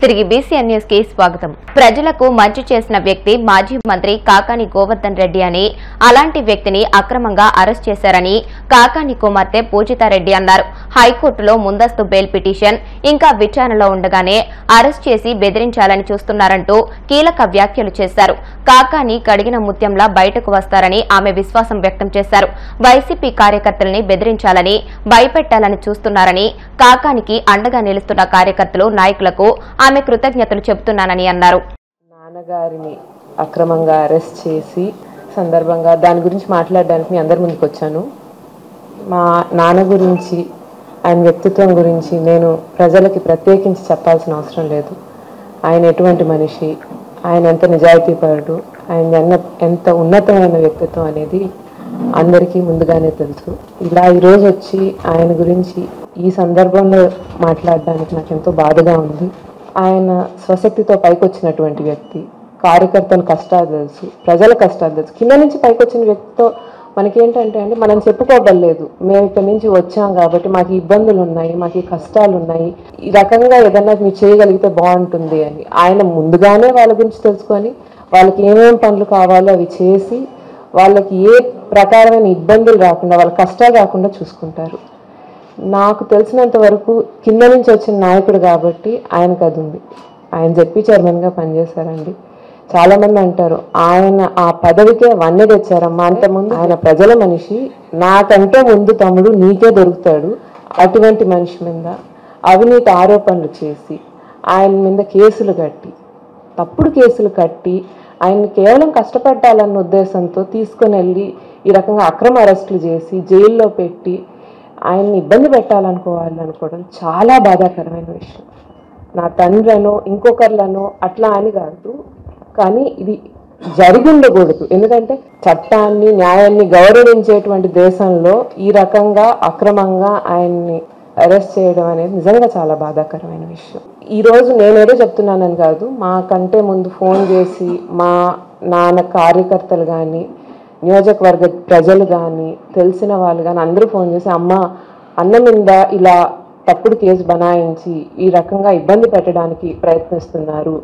తిరిగి BCN news కి స్వాగతం. ప్రజలకు మంచి చేసిన వ్యక్తి మాజీ మంత్రి కాకాని గోవర్ధన్ రెడ్డి అని, అలాంటి వ్యక్తిని అక్రమంగా అరెస్ట్ చేశారని కాకాని కుమార్తె పూజితారెడ్డి అన్నారు. హైకోర్టులో ముందస్తు బెయిల్ పిటిషన్ ఇంకా విచారణలో ఉండగానే అరెస్ట్ చేసి బెదిరించాలని చూస్తున్నారంటూ కీలక వ్యాఖ్యలు చేశారు. కాకాని కడిగిన ముత్యంలా బయటకు వస్తారని ఆమె విశ్వాసం వ్యక్తం చేశారు. వైసీపీ కార్యకర్తల్ని బెదిరించాలని, భయపెట్టాలని చూస్తున్నారని, కాకానికి అండగా నిలుస్తున్న కార్యకర్తలు, నాయకులకు ఆమె కృతజ్ఞతలు చెబుతున్నానని అన్నారు. నాన్నగారిని అక్రమంగా అరెస్ట్ చేసి సందర్భంగా దాని గురించి మాట్లాడడానికి మీ అందరి ముందుకు వచ్చాను. మా నాన్న గురించి, ఆయన వ్యక్తిత్వం గురించి నేను ప్రజలకి ప్రత్యేకించి చెప్పాల్సిన అవసరం లేదు. ఆయన ఎటువంటి మనిషి, ఆయన ఎంత నిజాయితీపరుడు, ఆయన ఎంత ఉన్నతమైన వ్యక్తిత్వం అనేది అందరికీ ముందుగానే తెలుసు. ఇలా ఈరోజు వచ్చి ఆయన గురించి ఈ సందర్భంలో మాట్లాడడానికి నాకు ఎంతో బాధగా ఉంది. ఆయన స్వశక్తితో పైకొచ్చినటువంటి వ్యక్తి, కార్యకర్తల కష్టాలు తెలుసు, ప్రజల కష్టాలు తెలుసు. కింద నుంచి పైకొచ్చిన వ్యక్తితో మనకేంటంటే అండి, మనం చెప్పుకోగలేదు, మేము ఇక్కడి నుంచి వచ్చాం కాబట్టి మాకు ఇబ్బందులు ఉన్నాయి, మాకు ఈ కష్టాలు ఉన్నాయి, ఈ రకంగా ఏదన్నా మీరు చేయగలిగితే బాగుంటుంది అని ఆయన ముందుగానే వాళ్ళ గురించి తెలుసుకొని వాళ్ళకి ఏమేమి పనులు కావాలో అవి చేసి వాళ్ళకి ఏ ప్రకారమైన ఇబ్బందులు రాకుండా, వాళ్ళ కష్టాలు రాకుండా చూసుకుంటారు. నాకు తెలిసినంత వరకు కింద నుంచి వచ్చిన నాయకుడు కాబట్టి ఆయనకు అది ఉంది. ఆయన జెడ్పీ చైర్మన్గా పనిచేశారండి. చాలామంది అంటారు ఆయన ఆ పదవికే వన్నె తెచ్చారమ్మా. అంతకుముందు ఆయన ప్రజల మనిషి, నాకంటే ముందు తమ్ముడు నీకే దొరుకుతాడు. అటువంటి మనిషి మీద అవినీతి ఆరోపణలు చేసి ఆయన మీద కేసులు కట్టి, తప్పుడు కేసులు కట్టి, ఆయన్ని కేవలం కష్టపడాలన్న ఉద్దేశంతో తీసుకుని వెళ్ళి ఈ రకంగా అక్రమ అరెస్టులు చేసి జైల్లో పెట్టి ఆయన్ని ఇబ్బంది పెట్టాలనుకోవడం చాలా బాధాకరమైన విషయం. నా తండ్రినో ఇంకొకర్లనో అట్లా అని కాదు, కానీ ఇది జరిగి ఉండకూడదు. ఎందుకంటే చట్టాన్ని, న్యాయాన్ని గౌరవించేటువంటి దేశంలో ఈ రకంగా అక్రమంగా ఆయన్ని అరెస్ట్ చేయడం అనేది నిజంగా చాలా బాధాకరమైన విషయం. ఈరోజు నేనేదో చెప్తున్నానని కాదు, మాకంటే ముందు ఫోన్ చేసి మా నాన్న కార్యకర్తలు కానీ, నియోజకవర్గ ప్రజలు కానీ, తెలిసిన వాళ్ళు కానీ అందరూ ఫోన్ చేసి అమ్మ అన్న మీద ఇలా తప్పుడు కేసు బనాయించి ఈ రకంగా ఇబ్బంది పెట్టడానికి ప్రయత్నిస్తున్నారు,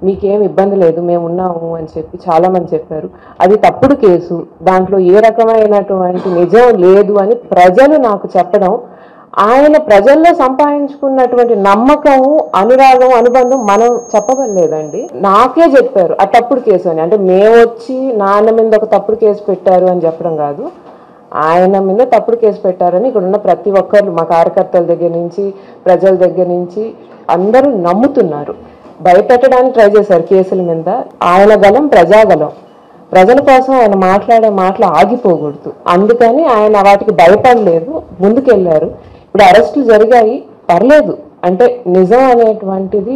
మీకేం ఇబ్బంది లేదు, మేము ఉన్నాము అని చెప్పి చాలామంది చెప్పారు. అది తప్పుడు కేసు, దాంట్లో ఏ రకమైనటువంటి నిజం లేదు అని ప్రజలు నాకు చెప్పడం, ఆయన ప్రజల్లో సంపాదించుకున్నటువంటి నమ్మకము, అనురాగం, అనుబంధం మనం చెప్పవలేదండి. నాకే చెప్పారు ఆ తప్పుడు కేసు అని. అంటే మేము వచ్చి నాన్న మీద ఒక తప్పుడు కేసు పెట్టారు అని చెప్పడం కాదు, ఆయన మీద తప్పుడు కేసు పెట్టారని ఇక్కడ ఉన్న ప్రతి ఒక్కరు, మా కార్యకర్తల దగ్గర నుంచి, ప్రజల దగ్గర నుంచి అందరూ నమ్ముతున్నారు. భయపెట్టడానికి ట్రై చేశారు కేసుల మీద. ఆయన గలం ప్రజాగలం, ప్రజల కోసం ఆయన మాట్లాడే మాటలు ఆగిపోకూడదు. అందుకని ఆయన వాటికి భయపడలేదు, ముందుకెళ్ళారు. ఇప్పుడు అరెస్టులు జరిగాయి, పర్లేదు, అంటే నిజం అనేటువంటిది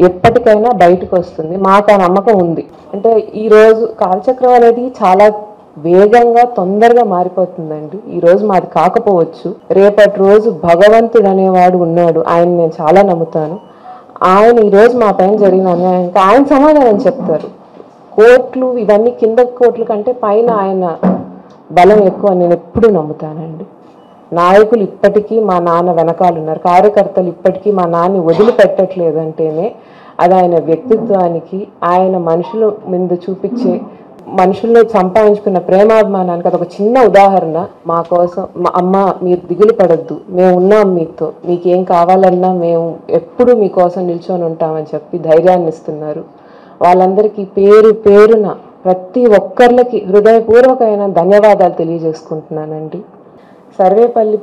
ఎప్పటికైనా బయటకు వస్తుంది, మాకు ఆ నమ్మకం ఉంది. అంటే ఈరోజు కాలచక్రం అనేది చాలా వేగంగా, తొందరగా మారిపోతుందండి. ఈరోజు మాది కాకపోవచ్చు, రేపటి రోజు భగవంతుడు అనేవాడు ఉన్నాడు, ఆయన నేను చాలా నమ్ముతాను. ఆయన ఈరోజు మా పైన జరిగిన అన్యాయానికి ఆయన సమాధానం చెప్తారు. కోర్టులు ఇవన్నీ కింద కోర్టుల కంటే పైన ఆయన బలం ఎక్కువ నేను ఎప్పుడూ నమ్ముతానండి. నాయకులు ఇప్పటికీ మా నాన్న వెనకాల ఉన్నారు, కార్యకర్తలు ఇప్పటికీ మా నాన్ని వదిలిపెట్టట్లేదంటేనే అది ఆయన వ్యక్తిత్వానికి, ఆయన మనుషుల మీద చూపించే, మనుషుల్లో సంపాదించుకున్న ప్రేమాభిమానానికి అదొక చిన్న ఉదాహరణ. మా కోసం మా అమ్మ మీరు దిగులు పడద్దు, మేము ఉన్నాం మీతో, మీకేం కావాలన్నా మేము ఎప్పుడు మీకోసం నిల్చొని ఉంటామని చెప్పి ధైర్యాన్ని ఇస్తున్నారు. వాళ్ళందరికీ పేరు పేరున ప్రతి ఒక్కరికి హృదయపూర్వకమైన ధన్యవాదాలు తెలియజేసుకుంటున్నానండి. సర్వేపల్లి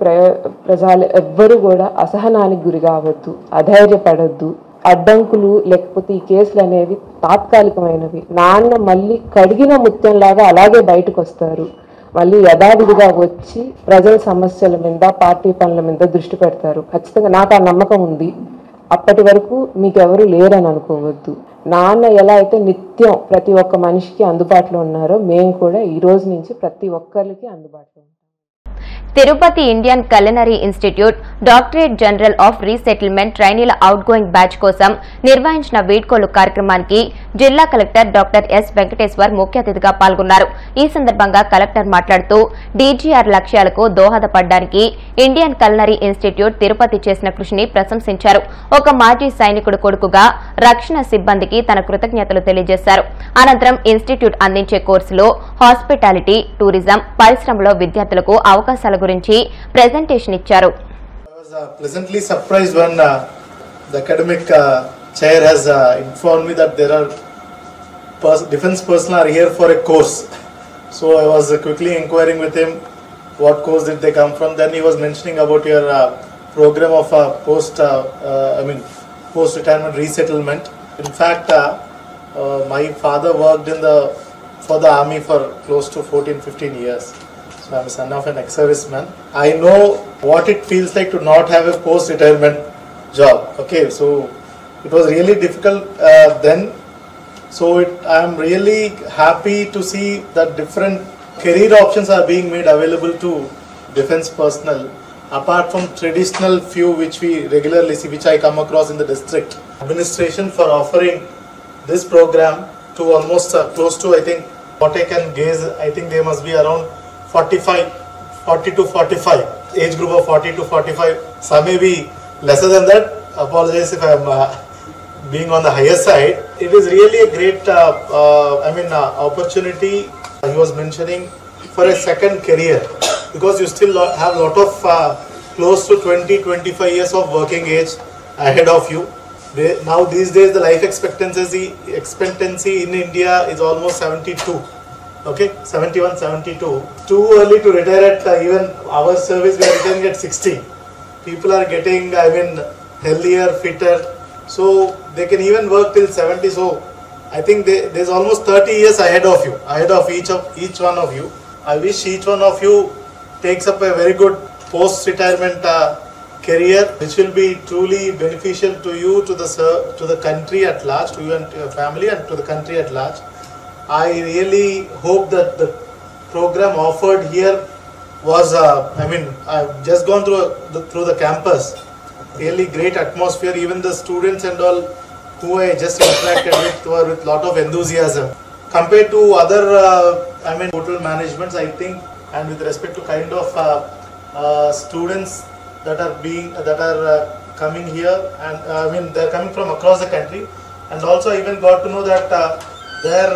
ప్రజలు ఎవ్వరూ కూడా అసహనానికి గురి కావద్దు, అధైర్యపడద్దు. అడ్డంకులు లేకపోతే ఈ కేసులు అనేవి తాత్కాలికమైనవి. నాన్న మళ్ళీ కడిగిన ముత్యంలాగా అలాగే బయటకు వస్తారు, మళ్ళీ యథావిధిగా వచ్చి ప్రజల సమస్యల మీద, పార్టీ పనుల మీద దృష్టి పెడతారు. ఖచ్చితంగా నాకు ఆ నమ్మకం ఉంది. అప్పటి వరకు మీకెవరు లేరని అనుకోవద్దు. నాన్న ఎలా అయితే నిత్యం ప్రతి ఒక్క మనిషికి అందుబాటులో ఉన్నారో, మేము కూడా ఈ రోజు నుంచి ప్రతి ఒక్కరికి అందుబాటులో ఉంటాం. Tirupati Indian culinary institute doctorate general of resettlement ట్రైనీల అవుట్ గోయింగ్ బ్యాచ్ కోసం నిర్వహించిన వీడ్కోలు కార్యక్రమానికి జిల్లా కలెక్టర్ డాక్టర్ ఎస్ వెంకటేశ్వర్ ముఖ్య అతిథిగా పాల్గొన్నారు. ఈ సందర్భంగా కలెక్టర్ మాట్లాడుతూ డీజీఆర్ లక్ష్యాలకు దోహదపడడానికి ఇండియన్ కల్నరీ ఇన్స్టిట్యూట్ తిరుపతి చేసిన కృషిని ప్రశంసించారు. ఒక మాజీ సైనికుడు కొడుకుగా రక్షణ సిబ్బందికి తన కృతజ్ఞతలు తెలియజేశారు. అనంతరం ఇన్స్టిట్యూట్ అందించే కోర్సులో హాస్పిటాలిటీ, టూరిజం, పరిశ్రమలో విద్యార్థులకు అవకాశాల గురించి ప్రెజెంటేషన్ ఇచ్చారు. I was pleasantly surprised when the academic chair has informed me that there are defense personnel are here for a course. So I was quickly inquiring with him what course did they come from. Then he was mentioning about your program of post-retirement resettlement. In fact, my father worked for the army for close to 14-15 years. So I'm a son of an ex-serviceman. I know what it feels like to not have a post-retirement job. Okay, so it was really difficult then. So I am really happy to see that different career options are being made available to defense personnel, apart from traditional few which we regularly see, which I come across in the district. Administration for offering this program to almost close to, I think, what I can gaze, I think they must be around 40 to 45, age group of 40 to 45. Some may be lesser than that. Apologize if I am being on the higher side. It is really a great opportunity. He was mentioning for a second career, because you still have a lot of close to 20-25 years of working age ahead of you. Now these days the life expectancy in India is almost 72. Okay, 71, 72. Too early to retire at even our service. We are retiring at 60. People are getting, healthier, fitter, so they can even work till 70. So I think there's almost 30 years ahead of you, ahead of each one of you. I wish each one of you takes up a very good post-retirement career, which will be truly beneficial to you, to the country at large, to you and to your family, and to the country at large. I really hope that the program offered here was, I've just gone through the campus. Really great atmosphere. Even the students and all who I just interacted with were with lot of enthusiasm. Compared to other, hotel managements, I think, and with respect to kind of students that are coming here, and they're coming from across the country, and also I even got to know that their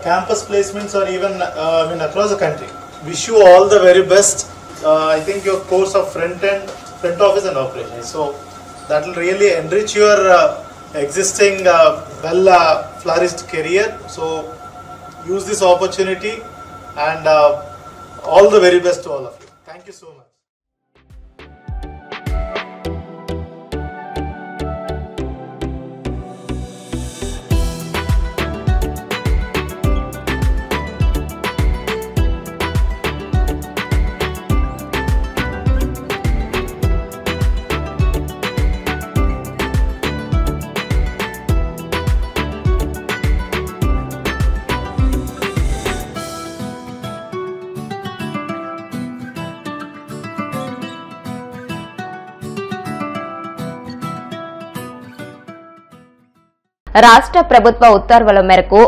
campus placements are even across the country. Wish you all the very best. I think your course of front office and operations, so that will really enrich your existing flourished career. So use this opportunity, and all the very best to all of you. Thank you so much. రాష్ట్ర ప్రభుత్వ ఉత్తర్వుల మేరకు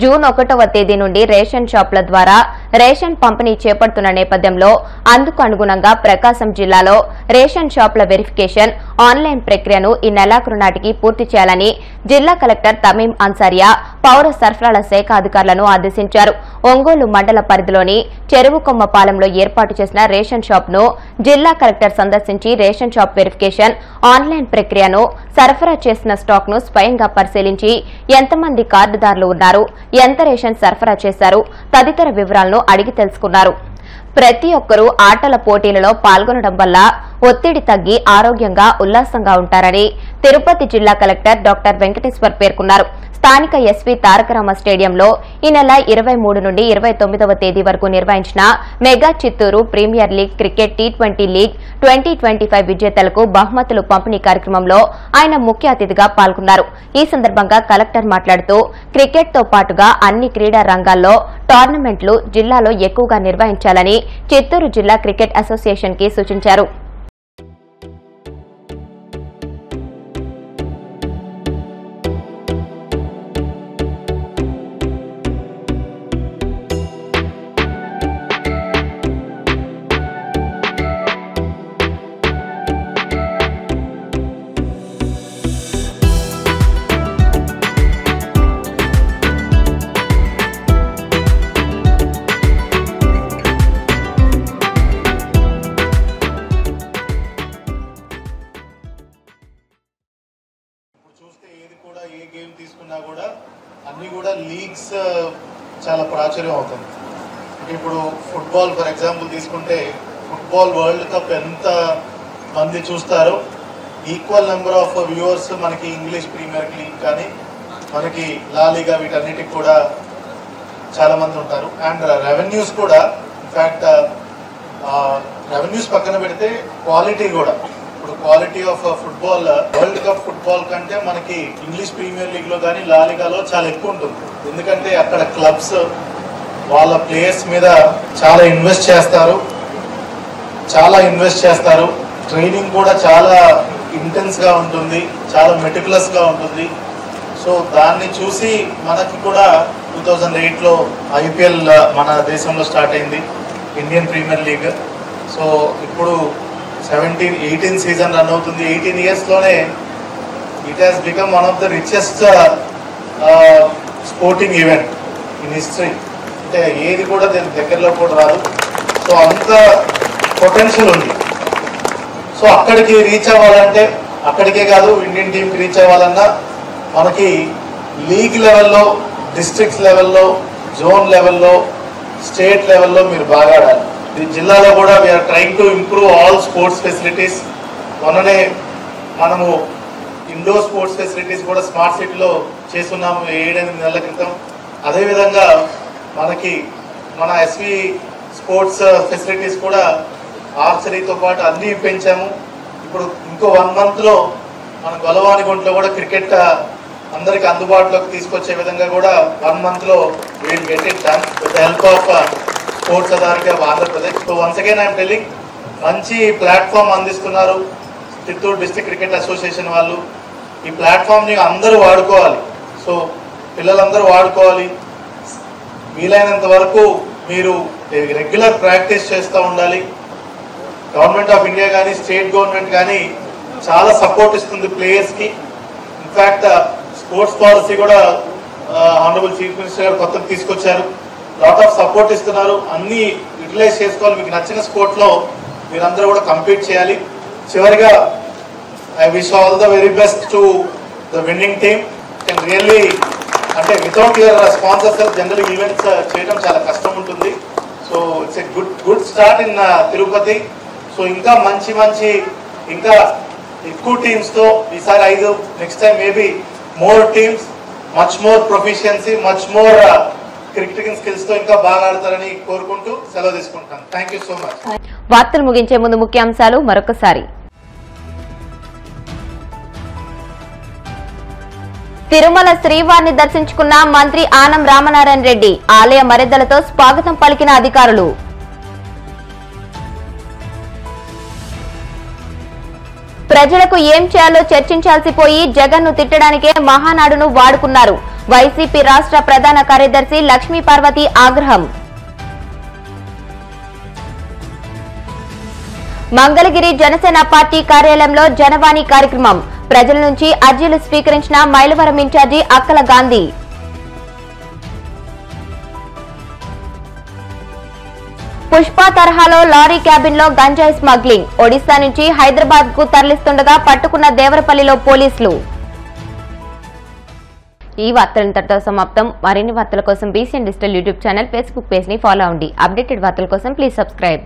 June 1వ తేదీ నుండి ration షాపుల ద్వారా ration పంపిణీ చేపడుతున్న నేపథ్యంలో అందుకు అనుగుణంగా ప్రకాశం జిల్లాలో రేషన్ షాపుల వెరిఫికేషన్ ఆన్లైన్ ప్రక్రియను ఈ నెలాఖరు నాటికి పూర్తి చేయాలని జిల్లా కలెక్టర్ తమీం అన్సారియా పౌర సరఫరాల శాఖ అధికారులను ఆదేశించారు. ఒంగోలు మండల పరిధిలోని చెరువుకొమ్మపాలెంలో ఏర్పాటు చేసిన రేషన్ షాప్ను జిల్లా కలెక్టర్ సందర్శించి రేషన్ షాప్ వెరిఫికేషన్ ఆన్లైన్ ప్రక్రియను సరఫరా చేసిన స్టాక్ ను స్వయంగా పరిశీలించి ఎంతమంది కార్డుదారులు ఉన్నారు, ఎంత రేషన్ సరఫరా చేశారు తదితర వివరాలను అడిగి తెలుసుకున్నారు. ప్రతి ఒక్కరూ ఆటల పోటీలలో పాల్గొనడం వల్ల ఒత్తిడి తగ్గి ఆరోగ్యంగా ఉల్లాసంగా ఉంటారని తిరుపతి జిల్లా కలెక్టర్ డాక్టర్ వెంకటేశ్వర్ పేర్కొన్నారు. స్థానిక ఎస్వీ తారకరామ స్టేడియంలో ఈ నెల 23 నుండి 29వ తేదీ వరకు నిర్వహించిన mega Chittoor premier league cricket T20 league 2025 విజేతలకు బహుమతులు పంపిణీ కార్యక్రమంలో ఆయన ముఖ్య అతిథిగా పాల్గొన్నారు. ఈ సందర్భంగా కలెక్టర్ మాట్లాడుతూ క్రికెట్ తో పాటుగా అన్ని క్రీడా రంగాల్లో టోర్నమెంట్లు జిల్లాలో ఎక్కువగా నిర్వహించాలని చిత్తూరు జిల్లా క్రికెట్ అసోసియేషన్ కి సూచించారు. గేమ్ తీసుకున్నా కూడా అన్నీ కూడా లీగ్స్ చాలా ప్రాచుర్యం అవుతుంది. ఇప్పుడు ఫుట్బాల్ ఫర్ ఎగ్జాంపుల్ తీసుకుంటే ఫుట్బాల్ వరల్డ్ కప్ ఎంత మంది చూస్తారో ఈక్వల్ నెంబర్ ఆఫ్ వ్యూవర్స్ మనకి ఇంగ్లీష్ ప్రీమియర్ లీగ్ కానీ మనకి లా లీగా వీటన్నిటికి కూడా చాలా మంది ఉంటారు. అండ్ రెవెన్యూస్ కూడా ఇన్ఫ్యాక్ట్ రెవెన్యూస్ పక్కన పెడితే క్వాలిటీ కూడా, ఇప్పుడు quality of football world cup football కంటే మనకి ఇంగ్లీష్ ప్రీమియర్ లీగ్లో కానీ లా లీగాలో చాలా ఎక్కువ ఉంటుంది. ఎందుకంటే అక్కడ క్లబ్స్ వాళ్ళ ప్లేయర్స్ మీద చాలా ఇన్వెస్ట్ చేస్తారు, ట్రైనింగ్ కూడా చాలా ఇంటెన్స్గా ఉంటుంది, చాలా మెటికులస్గా ఉంటుంది. సో దాన్ని చూసి మనకి కూడా 2008లో IPL మన దేశంలో స్టార్ట్ అయింది, ఇండియన్ ప్రీమియర్ లీగ్. సో ఇప్పుడు 18 సీజన్ రన్ అవుతుంది. 18 ఇయర్స్లోనే it has become one of the richest sporting event in history. అంటే ఏది కూడా దీని దగ్గరలో కూడా రాదు. సో అంత పొటెన్షియల్ ఉంది. సో అక్కడికి రీచ్ అవ్వాలంటే, అక్కడికే కాదు ఇండియన్ టీంకి రీచ్ అవ్వాలన్నా మనకి లీగ్ లెవెల్లో, డిస్ట్రిక్ట్స్ లెవెల్లో, జోన్ లెవెల్లో, స్టేట్ లెవెల్లో మీరు బాగా ఆడాలి. ఈ జిల్లాలో కూడా we're trying to improve all sports facilities. మొన్ననే మనము ఇండోర్ స్పోర్ట్స్ ఫెసిలిటీస్ కూడా స్మార్ట్ సిటీలో చేస్తున్నాము 7-8 నెలల క్రితం. అదేవిధంగా మనకి మన ఎస్వి స్పోర్ట్స్ ఫెసిలిటీస్ కూడా ఆర్చరీతో పాటు అన్నీ పెంచాము. ఇప్పుడు ఇంకో 1 మంత్లో మన గొలవానిగుంటలో కూడా క్రికెట్ అందరికి అందుబాటులోకి తీసుకొచ్చే విధంగా కూడా 1 మంత్లో will get it done with the help of sports authority of Andhra Pradesh. So once again I'm telling, మంచి ప్లాట్ఫామ్ అందిస్తున్నారు చిత్తూరు డిస్ట్రిక్ట్ క్రికెట్ అసోసియేషన్ వాళ్ళు. ఈ ప్లాట్ఫామ్ని అందరూ వాడుకోవాలి. సో పిల్లలందరూ వాడుకోవాలి. వీలైనంత వరకు మీరు రెగ్యులర్ ప్రాక్టీస్ చేస్తూ ఉండాలి. గవర్నమెంట్ ఆఫ్ ఇండియా కానీ స్టేట్ గవర్నమెంట్ కానీ చాలా సపోర్ట్ ఇస్తుంది ప్లేయర్స్కి. ఇన్ఫ్యాక్ట్ స్పోర్ట్స్ పాలసీ కూడా ఆనరబుల్ చీఫ్ మినిస్టర్ గారు కొత్తగా తీసుకొచ్చారు. లాట్ ఆఫ్ సపోర్ట్ ఇస్తున్నారు. అన్నీ యూటిలైజ్ చేసుకోవాలి. మీకు నచ్చిన స్పోర్ట్లో మీరందరూ కూడా కంపీట్ చేయాలి. చివరిగా I wish all the very best to the winning team. Can really, అంటే without your sponsors general events చేయడం చాలా కష్టం ఉంటుంది. So it's a good start in Tirupati. So ఇంకా మంచి ఇంకా ఎక్కువ టీమ్స్తో ఈసారి 5, next time maybe more teams, much more proficiency, much more cricketing స్కిల్స్తో ఇంకా బాగా ఆడతారని కోరుకుంటూ సెలవు తీసుకుంటాను. Thank you so much. వార్తలు ముగించే ముందు ముఖ్యాంశాలు మరొకసారి. తిరుమల శ్రీవారిని దర్శించుకున్న మంత్రి ఆనం రామనారాయణ రెడ్డి. ఆలయ మర్యాదలతో స్వాగతం పలికిన అధికారులు. ప్రజలకు ఏం చేయాలో చర్చించాల్సి పోయి జగన్ను తిట్టడానికే మహానాడును వాడుకున్నారు. వైసీపీ రాష్ట్ర ప్రధాన కార్యదర్శి లక్ష్మీ పార్వతి ఆగ్రహం. మంగళగిరి జనసేన పార్టీ కార్యాలయంలో జనవాణి కార్యక్రమం. ప్రజల నుంచి అర్జీలు స్వీకరించిన మైలవరం ఇన్ఛార్జి అక్కల గాంధీ. పుష్ప తరహాలో లారీ క్యాబిన్ లో గంజాయి స్మగ్లింగ్. ఒడిశా నుంచి హైదరాబాద్ కు తరలిస్తుండగా పట్టుకున్న దేవరపల్లిలో పోలీసులు. ఈ వార్తలు ఇంతటితో సమాప్తం. మరిన్ని వార్తల కోసం BCN digital YouTube channel, Facebook page ని ఫాలో అవ్వండి. అప్డేటెడ్ వార్తల కోసం ప్లీజ్ సబ్స్క్రైబ్.